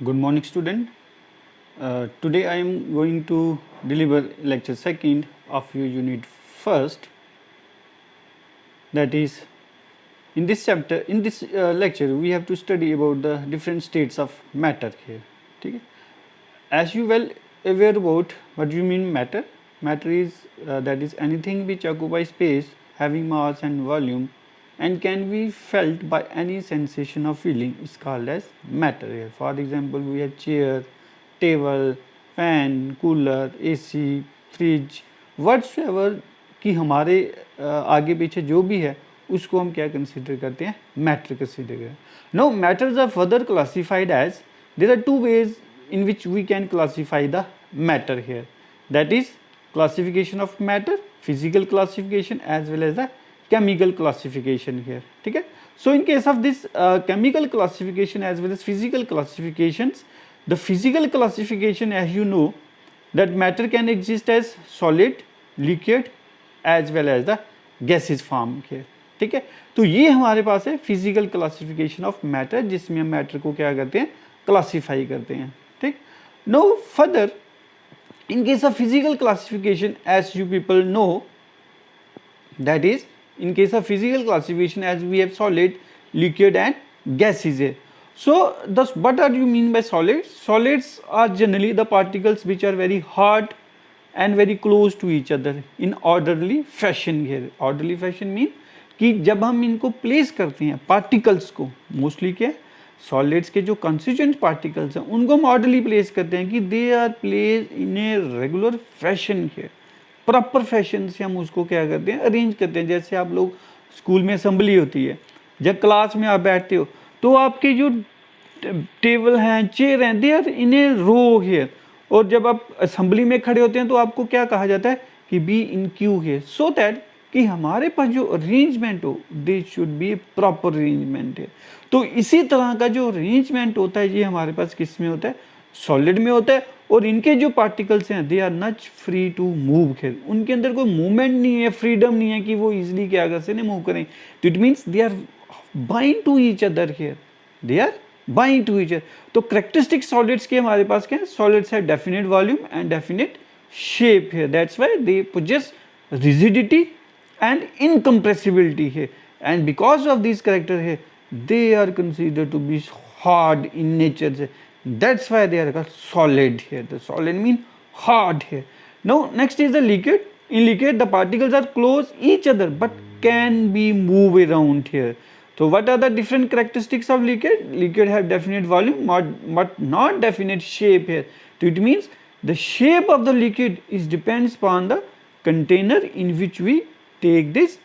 Good morning, student. Today I am going to deliver lecture second of your unit first. That is, in this chapter, in this lecture, we have to study about the different states of matter here. ठीक है? As you well aware about what you mean matter. Matter is that is anything which occupies space, having mass and volume, and can be felt by any sensation of feeling is called as matter here. For example, we have chair, table, fan, cooler, AC, fridge, whatsoever कि हमारे आगे पीछे जो भी है उसको हम क्या कंसीडर करते हैं, मैटर कंसीडर करते हैं. No matters are further classified as there are two ways in which we can classify the matter here. That is classification of matter, physical classification as well as the chemical classification here. ठीक है. So in case of this chemical classification as well as physical classifications, the physical classification, as you know, that matter can exist as solid, liquid as well as the gaseous form here. ठीक है. तो ये हमारे पास है physical classification of matter, जिसमें हम matter को क्या करते हैं, क्लासीफाई करते हैं. ठीक. Now further, in case of physical classification, as you people know, that is in case of physical classification, as we have solid, liquid and gases here. So thus what are you mean by solids? Solids are generally the particles which are very hard and very close to each other in orderly fashion here. Orderly fashion mean कि जब हम इनको place करते हैं particles को, mostly क्या solids के जो कंस्टिट्यूएंट पार्टिकल्स हैं उनको हम ऑर्डरली प्लेस करते हैं कि they are place in a regular fashion है, प्रॉपर फैशन से हम उसको क्या करते हैं, अरेंज करते हैं. जैसे आप लोग स्कूल में असेंबली होती है, जब क्लास में आप बैठते हो तो आपके जो टेबल हैं, चेयर हैं, दे आर इन ए रो है. और जब आप असेंबली में खड़े होते हैं तो आपको क्या कहा जाता है कि बी इन क्यू है, सो दैट कि हमारे पास जो अरेंजमेंट हो they should be A proper arrangement है. तो इसी तरह का जो अरेंजमेंट होता है ये हमारे पास किस में होता है, सॉलिड में होता है. और इनके जो पार्टिकल्स हैं they are not free to move है, उनके अंदर कोई मूवमेंट नहीं है, फ्रीडम नहीं है कि वो इजिली क्या कर सकते मूव करें. तो it means they are bind to each other here, they are bind to each other. तो करेक्टरिस्टिक सॉलिड्स के हमारे पास क्या है, solids have definite volume and definite shape है. That's why they possess rigidity and incompressibility here, and because of these character here they are considered to be hard in nature. That's why they are called solid here. The solid mean hard here. Now next is the liquid. In liquid the particles are close each other but can be moved around here. So what are the different characteristics of liquid? Liquid have definite volume but not definite shape here. So it means the shape of the liquid is depends upon the container in which we take this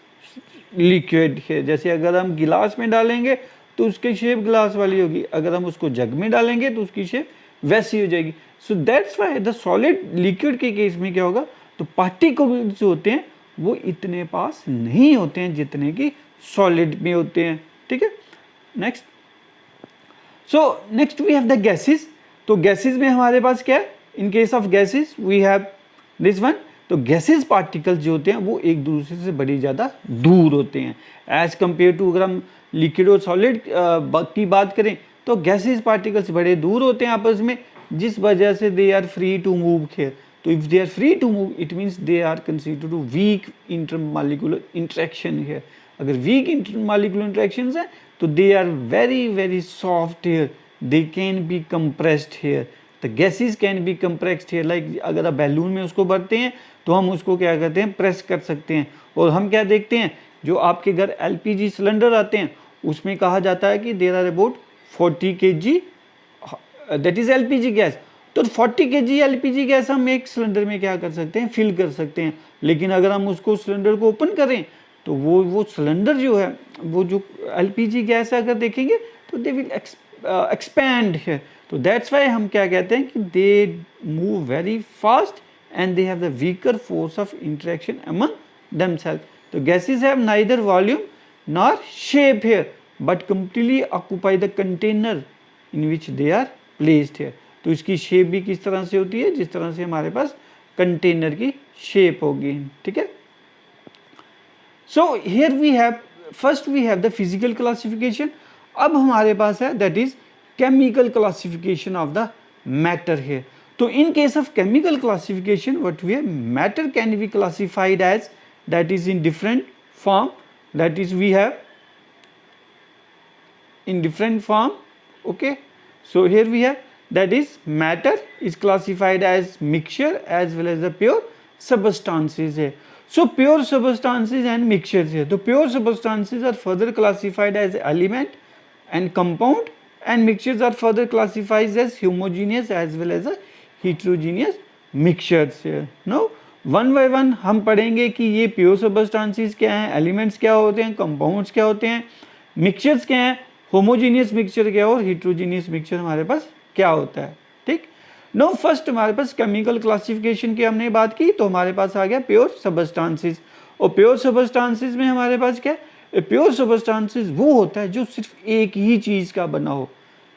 liquid है. जैसे अगर हम गिलास में डालेंगे तो उसकी shape glass वाली होगी, अगर हम उसको जग में डालेंगे तो उसकी शेप वैसी हो जाएगी. So that's why the solid liquid के केस में क्या होगा, तो पार्टिकल्स जो होते हैं वो इतने पास नहीं होते हैं जितने कि सॉलिड में होते हैं. ठीक है. Next, so next we have the gases. तो गैसेस में हमारे पास क्या है, in case of gases we have this one. तो गैसेस पार्टिकल्स जो होते हैं वो एक दूसरे से बड़ी ज़्यादा दूर होते हैं एज़ कम्पेयर टू. अगर हम लिक्विड और सॉलिड की बात करें तो गैसेस पार्टिकल्स बड़े दूर होते हैं आपस में, जिस वजह से they are free to move here. तो if they are free to move it means they are considered to weak intermolecular interaction here. अगर वीक इंटरमॉलिक्यूलर इंट्रैक्शंस हैं तो they are very very soft here, they can be compressed here. The gases can be compressed here. Like अगर आप balloon में उसको भरते हैं तो हम उसको क्या करते हैं, प्रेस कर सकते हैं. और हम क्या देखते हैं, जो आपके घर एलपीजी सिलेंडर आते हैं उसमें कहा जाता है कि there are about 40 kg that is LPG gas. तो 40 kg एलपीजी गैस हम एक सिलेंडर में क्या कर सकते हैं, फिल कर सकते हैं. लेकिन अगर हम उसको सिलेंडर को ओपन करें तो वो सिलेंडर जो है, वो जो एलपीजी गैस है अगर देखेंगे तो दे विल एक्सपैंड है. तो दैट्स वाई हम क्या कहते हैं कि they move very fast and they have the weaker force of interaction among themselves. So gases have neither volume nor shape here but completely occupy the container in which they are placed here. तो इसकी shape भी किस तरह से होती है, जिस तरह से हमारे पास कंटेनर की शेप होगी. ठीक है. So here we have first we have the physical classification. अब हमारे पास है that is chemical classification of the matter here. So in case of chemical classification, what we have, matter can be classified as, that is in different form, that is we have in different form, okay. So here we have, that is matter is classified as mixture as well as the pure substances here. So pure substances and mixtures here. The pure substances are further classified as element and compound, and mixtures are further classified as homogeneous as well as a heterogeneous mixtures here. Now one by one हम पढ़ेंगे कि ये pure substances क्या हैं, elements क्या होते हैं, compounds क्या होते हैं, मिक्सचर्स क्या हैं, होमोजीनियस मिक्सचर क्या और हेट्रोजीनियस मिक्सचर हमारे पास क्या होता है, ठीक। नो फर्स्ट हमारे पास केमिकल क्लासिफिकेशन की हमने बात की, तो हमारे पास आ गया प्योर सबस्टांसेस। और प्योर सबस्टांसेस में हमारे पास क्या है, प्योर सबस्टांसेस वो होता है जो सिर्फ एक ही चीज़ का बना हो,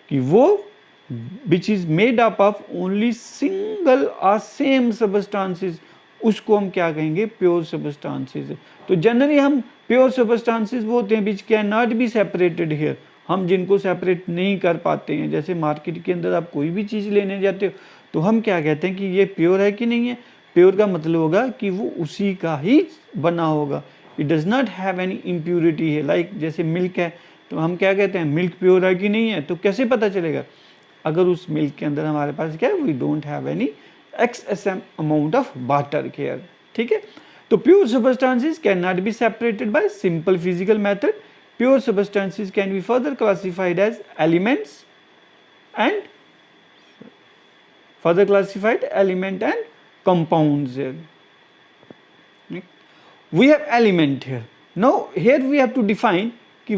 कि वो which is made up of only single और सेम सबस्टांसेस, उसको हम क्या कहेंगे, प्योर सबस्टांसेस। तो जनरली हम प्योर सबस्टांसेस वो होते हैं which can not be separated here, हम जिनको सेपरेट नहीं कर पाते हैं। जैसे मार्केट के अंदर आप कोई भी चीज़ लेने जाते हो तो हम क्या कहते हैं कि ये प्योर है कि नहीं है। प्योर का मतलब होगा कि वो उसी का ही बना होगा, it does not have any impurity है। लाइक जैसे मिल्क है तो हम क्या कहते हैं, मिल्क प्योर है कि नहीं है। तो कैसे पता चलेगा, अगर उस मिल्क के अंदर हमारे पास क्या है, we don't have any excessive amount of water care, ठीक है। तो pure substances can not be separated by simple physical method. Pure substances can be further classified as elements and compounds here. We have element here. Now here we have to define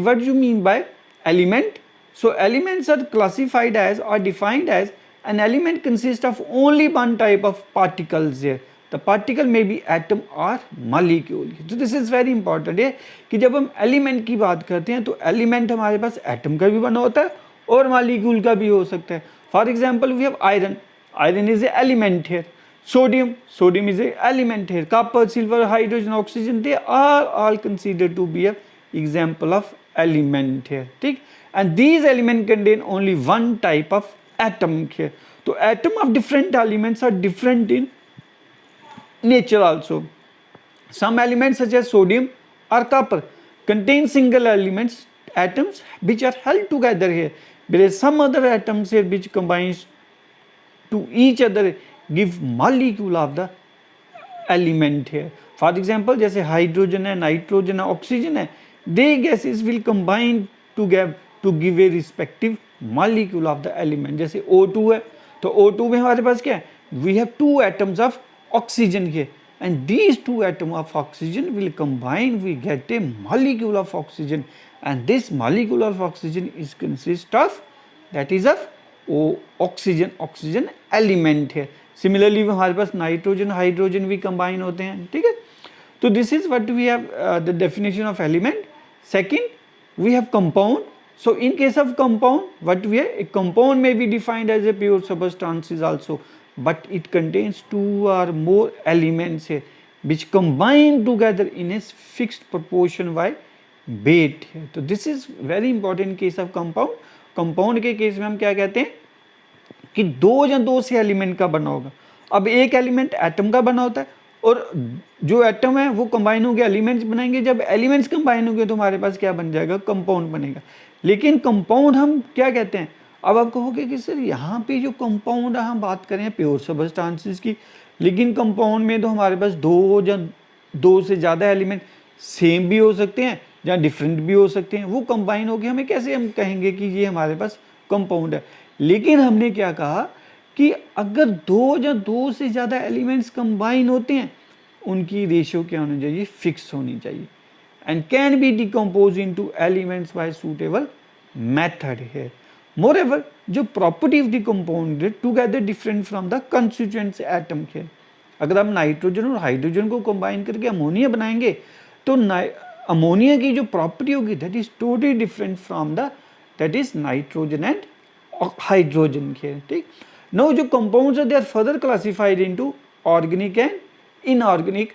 what do you mean by element. So elements are classified as or defined as an element consists of only one type of particles here. The particle may be atom or molecule. So this is very important है कि जब हम element की बात करते हैं तो element हमारे पास एटम का भी बना होता है और मॉलिक्यूल का भी हो सकता है। For example we have iron, iron is a element here. Sodium, sodium is a element here. Copper, silver, hydrogen, oxygen, they are all considered to be a example of element here, ठीक। And these element contain only one type of atom here. तो atom of different elements are different in nature also. Some elements such as sodium or copper contain single elements atoms which are held together here, whereas some other atoms here which combines to each other give molecule of the element here. For example जैसे hydrogen है, nitrogen है, oxygen है, they gases will combine to give a respective molecule of the element. जैसे O2 है तो O2 में हमारे पास क्या है, we have two atoms of oxygen here, and these two atoms of oxygen will combine, we get a molecule of oxygen, and this molecule of oxygen is consist of, that is of oxygen element here. Similarly हमारे पास nitrogen, hydrogen भी combine होते हैं, ठीक है। तो this is what we have the definition of element. Second we have compound. So in case of compound, what we have, a compound may be defined as a pure substances also, but it contains two or more elements here which combine together in a fixed proportion by weight here. तो this is very important case of compound. compound के case में हम क्या कहते हैं कि दो से एलिमेंट का बना होगा। अब एक एलिमेंट एटम का बना होता है और जो एटम है वो कंबाइन होकर एलिमेंट्स बनाएंगे। जब एलिमेंट्स कंबाइन होंगे तो हमारे पास क्या बन जाएगा, कंपाउंड बनेगा। लेकिन कंपाउंड हम क्या कहते हैं, अब आप कहोगे कि सर यहाँ पे जो कंपाउंड हम बात करें प्योर सबस्टांसेस की, लेकिन कंपाउंड में तो हमारे पास दो से ज़्यादा एलिमेंट सेम भी हो सकते हैं या डिफरेंट भी हो सकते हैं। वो कंबाइन होकर हमें कैसे हम कहेंगे कि ये हमारे पास कंपाउंड है। लेकिन हमने क्या कहा कि अगर दो से ज़्यादा एलिमेंट्स कंबाइन होते हैं उनकी रेशियो क्या होनी चाहिए, फिक्स होनी चाहिए, and can be decompose into elements bye suitable method है। Moreover, जो property of the compound together different from the constituents atom के, अगर हम नाइट्रोजन और हाइड्रोजन को कंबाइन करके अमोनिया बनाएंगे तो अमोनिया की जो प्रॉपर्टी होगी that is totally different from the that is nitrogen and hydrogen के, ठीक। नो जो compounds are they are further classified into organic and inorganic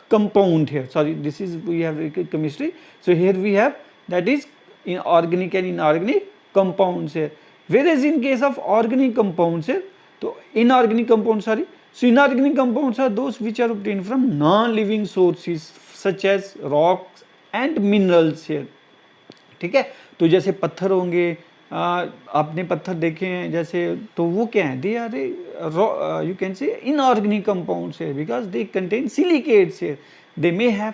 compound here. Sorry, this is we have chemistry. So here we have that is in organic and inorganic compounds here. Whereas in case of organic compounds here, so inorganic compounds, sorry, so inorganic compounds are those which are obtained from non-living sources such as rocks and minerals here. ठीक है, तो जैसे पत्थर होंगे, आपने पत्थर देखे हैं जैसे, तो वो क्या है, they are you can say inorganic compounds है, बिकॉज दे कंटेन सिलिकेट्स है, दे मे हैव,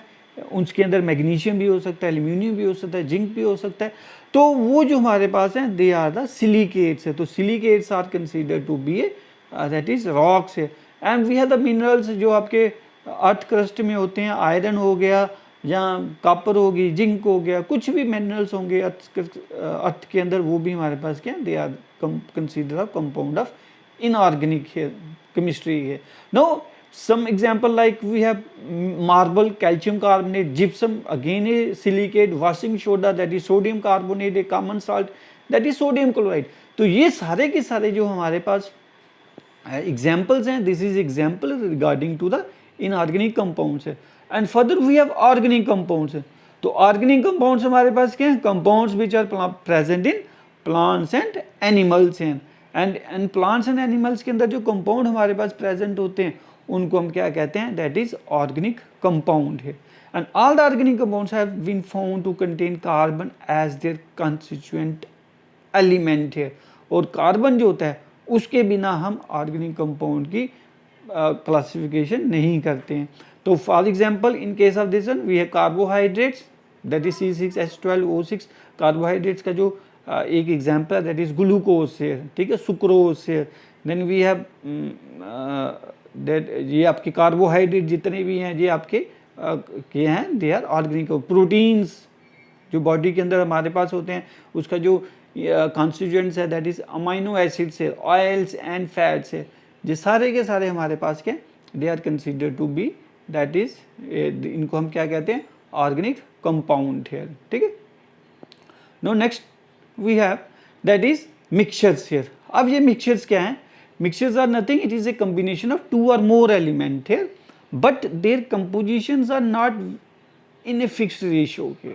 उसके अंदर मैग्नीशियम भी हो सकता है, एल्यूमिनियम भी हो सकता है, जिंक भी हो सकता है, तो वो जो हमारे पास हैं दे आर द सिलिकेट्स है, तो silicates are consider to be a that is rocks है। And we have the minerals जो आपके अर्थ क्रस्ट में होते हैं, आयरन हो गया या कॉपर होगी, जिंक हो गया, कुछ भी मिनरल्स होंगे अर्थ के अंदर, वो भी हमारे पास क्या, they are consider of compound of inorganic chemistry है। No some example like we have marble, calcium carbonate, gypsum, again a silicate, washing soda that is sodium carbonate, a common salt that is sodium chloride। तो ये सारे के सारे जो हमारे पास examples हैं, this is example regarding to the inorganic compounds है। And further we have organic compounds है, तो ऑर्गेनिक कंपाउंड्स हमारे पास क्या है, compounds which are present in plants and animals हैं। एंड प्लांट्स एंड एनिमल्स के अंदर जो कंपाउंड हमारे पास प्रेजेंट होते हैं उनको हम क्या कहते हैं, दैट इज ऑर्गेनिक कंपाउंड है। And all the organic compounds have been found to contain carbon as their constituent element है, और कार्बन जो होता है उसके बिना हम ऑर्गेनिक कंपाउंड की क्लासिफिकेशन नहीं करते हैं। तो for example in case of this one we have carbohydrates that is C6H12O6, carbohydrates का जो एक एग्जांपल है दैट इज ग्लूकोज से, ठीक है, सुक्रोज से। देन वी हैव दैट, ये आपके कार्बोहाइड्रेट जितने भी हैं ये आपके क्या हैं, दे आर ऑर्गेनिक। प्रोटीन्स जो बॉडी के अंदर हमारे पास होते हैं उसका जो कॉन्स्टिट्यूएंट्स है दैट इज अमाइनो एसिड्स है, ऑयल्स एंड फैट्स है, ये सारे के सारे हमारे पास क्या, they are consider to be that is, इनको हम क्या कहते हैं, ऑर्गेनिक कंपाउंड है, ठीक है। No next we have that is mixtures here. अब ये मिक्सचर्स क्या हैं, mixtures are nothing, it is a combination of 2 or more element here but their compositions are not in a fixed ratio के।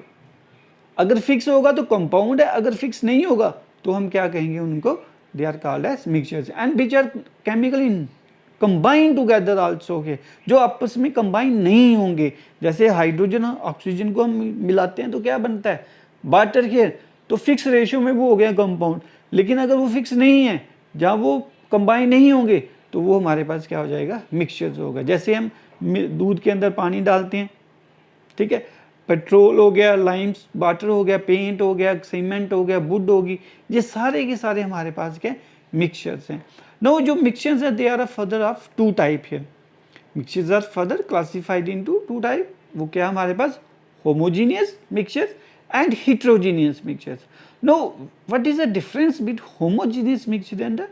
अगर fix होगा तो compound है, अगर फिक्स नहीं होगा तो हम क्या कहेंगे उनको, they are called as mixtures and which are chemically combine together also के, जो आपस में कंबाइन नहीं होंगे। जैसे हाइड्रोजन और ऑक्सीजन को हम मिलाते हैं तो क्या बनता है, वाटर हियर, तो फिक्स रेशियो में वो हो गया कंपाउंड। लेकिन अगर वो फिक्स नहीं है, जहाँ वो कंबाइन नहीं होंगे, तो वो हमारे पास क्या हो जाएगा, मिक्सचर्स होगा। जैसे हम दूध के अंदर पानी डालते हैं, ठीक है, पेट्रोल हो गया, लाइम्स वाटर हो गया, पेंट हो गया, सीमेंट हो गया, वुड होगी, ये सारे के सारे हमारे पास क्या मिक्सचर्स हैं। नो जो मिक्सचर्स हैं they are further of 2 type है, mixtures are further classified into 2 type. वो क्या हमारे पास, homogeneous mixtures and heterogeneous mixtures। Now, what is the difference between homogeneous mixture and the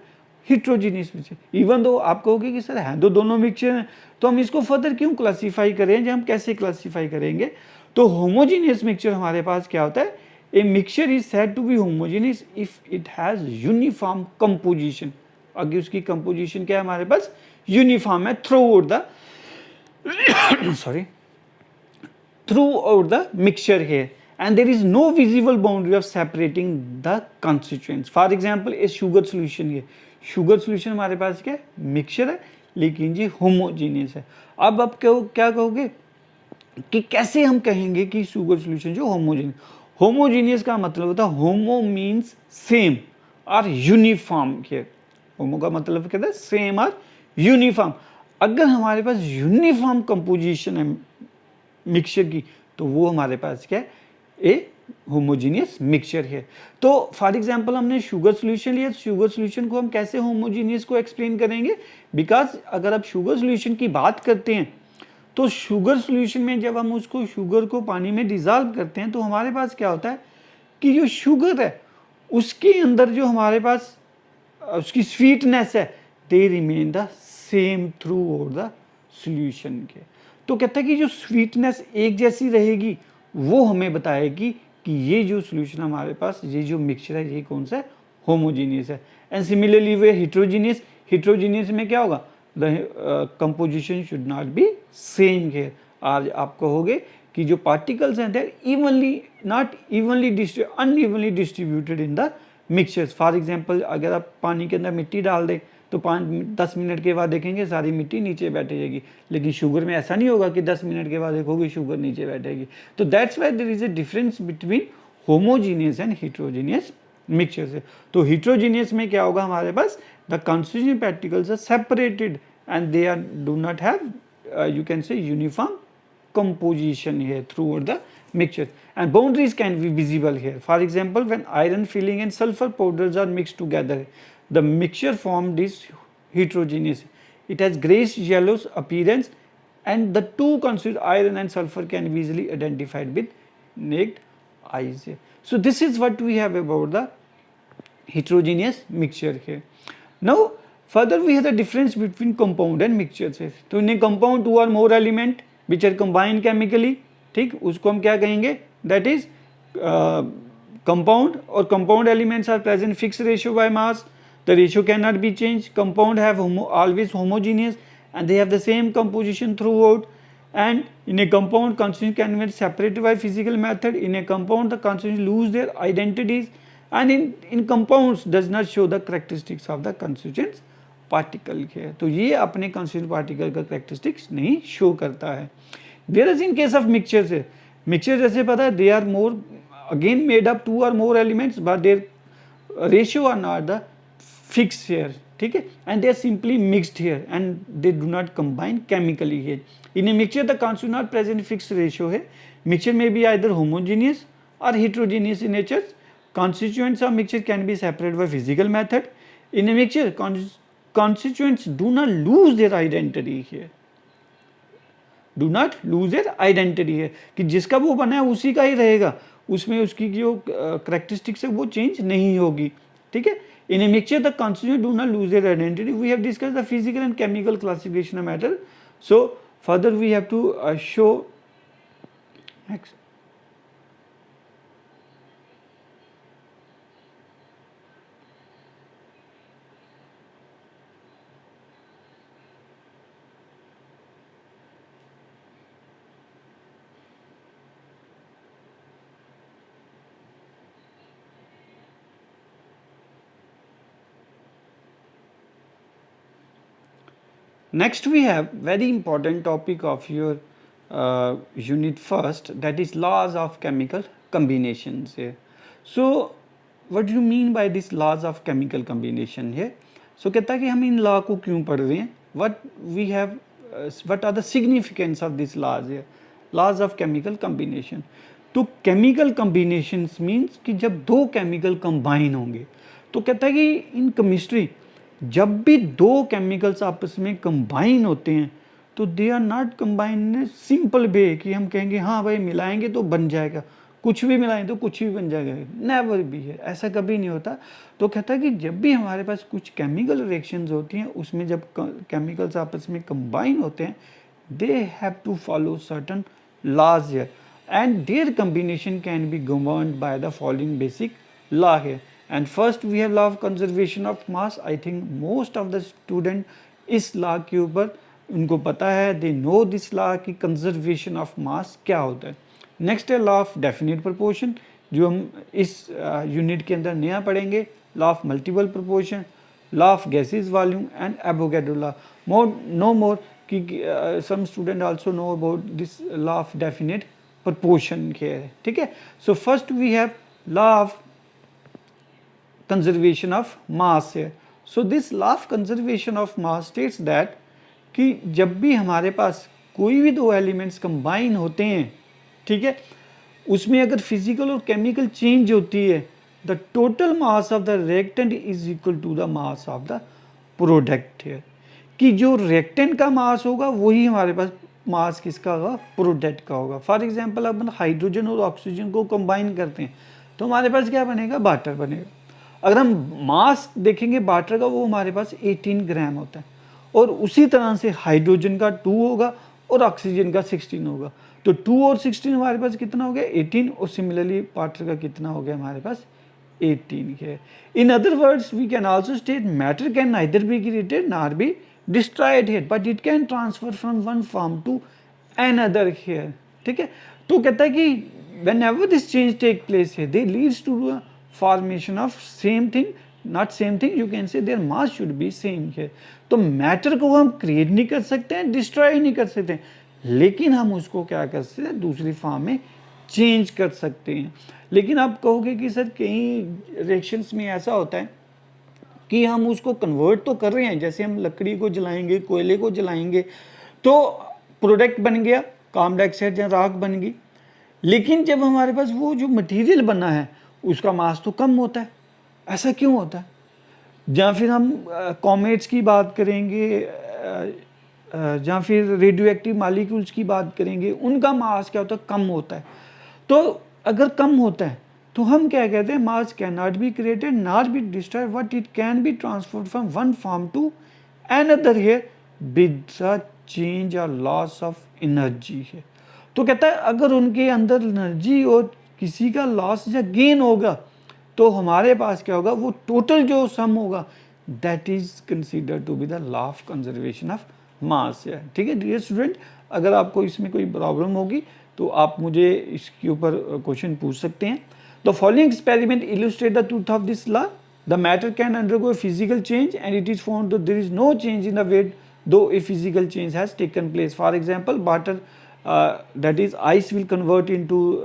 heterogeneous mixture? Even though आप कहोगे कि sir हैं तो दोनों मिक्सचर हैं, तो हम इसको फर्दर क्यों क्लासीफाई करें, जब हम कैसे क्लासीफाई करेंगे। तो होमोजीनियस मिक्सचर हमारे पास क्या होता है, a mixture is said to be homogeneous if it has uniform composition. अगर उसकी कंपोजिशन क्या है हमारे पास, यूनिफॉर्म है throughout the sorry throughout the mixture है, and there is no visible boundary of separating the constituents। for example a sugar solution है, sugar solution हमारे पास क्या है, मिक्सचर है लेकिन जी होमोजीनियस है। अब आप क्या कहोगे कि कैसे हम कहेंगे कि शुगर सॉल्यूशन जो होमोजीनियस का मतलब होता है, होमो मीन्स सेम और यूनिफॉर्म के, होमो का मतलब कहता है सेम और यूनिफॉर्म। अगर हमारे पास यूनिफॉर्म कंपोजिशन है मिक्सचर की, तो वो हमारे पास क्या है, ए होमोजीनियस मिक्सचर है। तो फॉर एग्जांपल हमने शुगर सॉल्यूशन लिया, शुगर सॉल्यूशन को हम कैसे होमोजीनियस को एक्सप्लेन करेंगे, बिकॉज अगर आप शुगर सॉल्यूशन की बात करते हैं तो शुगर सॉल्यूशन में जब हम उसको शुगर को पानी में डिज़ोल्व करते हैं तो हमारे पास क्या होता है कि जो शुगर है उसके अंदर जो हमारे पास उसकी स्वीटनेस है, they remain the same through out the solution के। तो कहता है कि जो स्वीटनेस एक जैसी रहेगी वो हमें बताएगी कि ये जो सॉल्यूशन हमारे पास, ये जो मिक्सचर है, ये कौन सा है, होमोजीनियस है। And similarly way heterogeneous, heterogeneous में क्या होगा, the composition should not be same है। आज आप कहोगे कि जो पार्टिकल्स हैं that evenly not evenly unevenly distributed in the mixtures. For example अगर आप पानी के अंदर मिट्टी डाल दें तो 5-10 मिनट के बाद देखेंगे सारी मिट्टी नीचे बैठ जाएगी, लेकिन शुगर में ऐसा नहीं होगा कि 10 मिनट के बाद देखोगे शुगर नीचे बैठेगी। तो that's why there is a difference between homogeneous and heterogeneous mixtures. तो हिट्रोजीनियस में क्या होगा, हमारे पास the constituent particles are separated and they are do not have you can say uniform composition here throughout the mixture, and boundaries can be visible here. For example, when iron filling and sulfur powders are mixed together, the mixture formed is heterogeneous. It has grayish yellow appearance, and the two constituent iron and sulfur can be easily identified with naked eyes here. So this is what we have about the heterogeneous mixture here. Now further we have the difference between compound and mixtures है। तो in a compound two or more element which are combined chemically, ठीक, उसको हम क्या कहेंगे, that is compound, or compound elements are present fixed ratio by mass, the ratio cannot be changed, compound have always homogeneous and they have the same composition throughout, and in a compound constituents can be separated by physical method, in a compound the constituents lose their identities, and in compounds does not show the characteristics of the constituents particle है। तो ये अपने constituent particle का characteristics नहीं show करता है। Where in case of mixtures है, mixture जैसे पता है they are more again made up to और more elements but their ratio are not the fix here, ठीक है, and they are simply mixed here and they do not combine chemically here. In a mixture the constituent not present fix ratio है, mixture में be either homogeneous और heterogeneous in nature, constituents of mixture can be separated by physical method, in a mixture constituents do not lose their identity here, do not lose their identity है कि जिसका वो बना है उसी का ही रहेगा, उसमें उसकी जो characteristics है वो change नहीं होगी, ठीक है। In a mixture the constituents do not lose their identity. We have discussed the physical and chemical classification of matter. So further we have to show next. Next we have very important topic of your unit first, that is laws of chemical combinations here. So what do you mean by this laws of chemical combination here? So कहता है कि हम इन law को क्यों पढ़ रहे हैं, what we have what are the significance of these laws here, laws of chemical combination. तो chemical combinations means कि जब दो chemical combine होंगे, तो कहता है कि इन chemistry जब भी दो केमिकल्स आपस में कंबाइन होते हैं तो they are not combine in simple way कि हम कहेंगे हाँ भाई मिलाएंगे तो बन जाएगा, कुछ भी मिलाएं तो कुछ भी बन जाएगा, नेवर भी है, ऐसा कभी नहीं होता। तो कहता है कि जब भी हमारे पास कुछ केमिकल रिएक्शंस होती हैं उसमें जब केमिकल्स आपस में कंबाइन होते हैं they have to follow certain laws here and their combination can be governed by the following basic law here. And first we have law of conservation of mass. I think most of the student इस law के ऊपर उनको पता है, they know this law कि conservation of mass क्या होता है। Next है law of definite proportion जो हम इस unit के अंदर नया पढ़ेंगे, law of multiple proportion, law of gaseous volume and Avogadro law. No more कि some student also know about this law of definite proportion here, ठीक है। So first we have law of conservation of mass है। So this law of conservation of mass states that कि जब भी हमारे पास कोई भी दो एलिमेंट्स कंबाइन होते हैं, ठीक है, उसमें अगर फिजिकल और केमिकल चेंज होती है the total mass of the reactant is equal to the mass of the product है, कि जो रिएक्टेंट का मास होगा वही हमारे पास मास किसका होगा, प्रोडक्ट का होगा। फॉर एग्जांपल अपन हाइड्रोजन और ऑक्सीजन को कंबाइन करते हैं तो हमारे पास क्या बनेगा, वाटर बनेगा। अगर हम मास देखेंगे वाटर का वो हमारे पास 18 ग्राम होता है और उसी तरह से हाइड्रोजन का 2 होगा और ऑक्सीजन का 16 होगा, तो 2 और 16 हमारे पास कितना हो गया 18, और सिमिलरली वाटर का कितना हो गया हमारे पास 18 है। In other words we can also state matter can neither be created nor be destroyed here but it can transfer from one form to another here, ठीक है। तो कहता है कि whenever this change take place है they leads to formation of same thing, not same thing, you can say their mass should be same here. तो matter को हम क्रिएट नहीं कर सकते हैं, डिस्ट्रॉय नहीं कर सकते हैं, लेकिन हम उसको क्या कर सकते हैं, दूसरी फॉर्म में चेंज कर सकते हैं. लेकिन आप कहोगे कि सर कई रिएक्शंस में ऐसा होता है कि हम उसको कन्वर्ट तो कर रहे हैं, जैसे हम लकड़ी को जलाएंगे, कोयले को जलाएंगे, तो प्रोडक्ट बन गया, कार्बन डाइऑक्साइड या राख बन गई, लेकिन जब हमारे पास वो जो मटेरियल बना है उसका मास तो कम होता है. ऐसा क्यों होता है? या फिर हम कॉमेट्स की बात करेंगे, या फिर रेडियो एक्टिव मालिक्यूल्स की बात करेंगे, उनका मास क्या होता है, कम होता है. तो अगर कम होता है तो हम क्या कहते हैं, mass can not be created not be destroyed, but it can be transferred from one form to another here with the change और लॉस ऑफ एनर्जी है. तो कहता है अगर उनके अंदर एनर्जी और किसी का लॉस या गेन होगा तो हमारे पास क्या होगा, वो टोटल जो सम होगा that is considered to be the law of conservation of mass है. ठीक है डियर स्टूडेंट, अगर आपको इसमें कोई प्रॉब्लम होगी तो आप मुझे इसके ऊपर क्वेश्चन पूछ सकते हैं. The following experiment illustrate the truth of this law. The matter can undergo physical change and it is found that there is no change in the weight though a physical change has taken place. For example water that is ice will convert into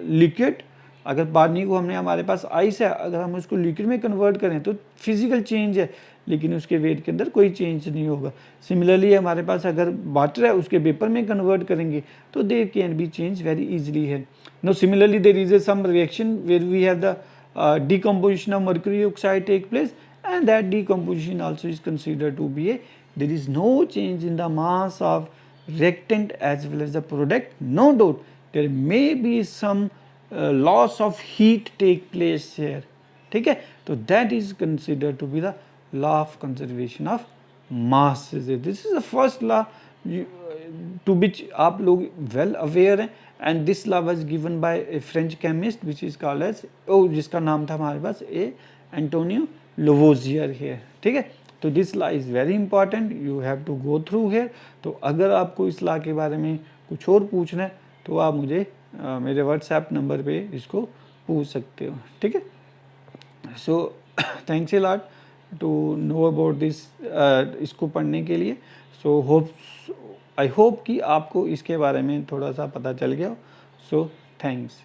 liquid. अगर पानी को हमने, हमारे पास ice है, अगर हम उसको liquid में कन्वर्ट करें तो फिजिकल चेंज है, लेकिन उसके वेट के अंदर कोई चेंज नहीं होगा. सिमिलरली हमारे पास अगर वाटर है, उसके वेपर में कन्वर्ट करेंगे तो there can be change very easily है. No similarly there is some reaction where we have the decomposition of mercury oxide take place, and that decomposition also is considered to be a, there is no change in the mass of reactant as well as the product. No doubt there may be some loss of heat take place here. ठीक है, तो that is considered to be the law of conservation of mass. This is the first law to which आप लोग well aware हैं, and this law was given by a French chemist which is called as, जिसका नाम था हमारे पास ए Antonio लवोजियर है. ठीक है, तो this law is very important, you have to go through here. तो अगर आपको इस लॉ के बारे में कुछ और पूछना है तो आप मुझे मेरे व्हाट्सएप नंबर पे इसको पूछ सकते हो. ठीक है, so thanks a lot to know about this, इसको पढ़ने के लिए. सो आई होप कि आपको इसके बारे में थोड़ा सा पता चल गया. So thanks.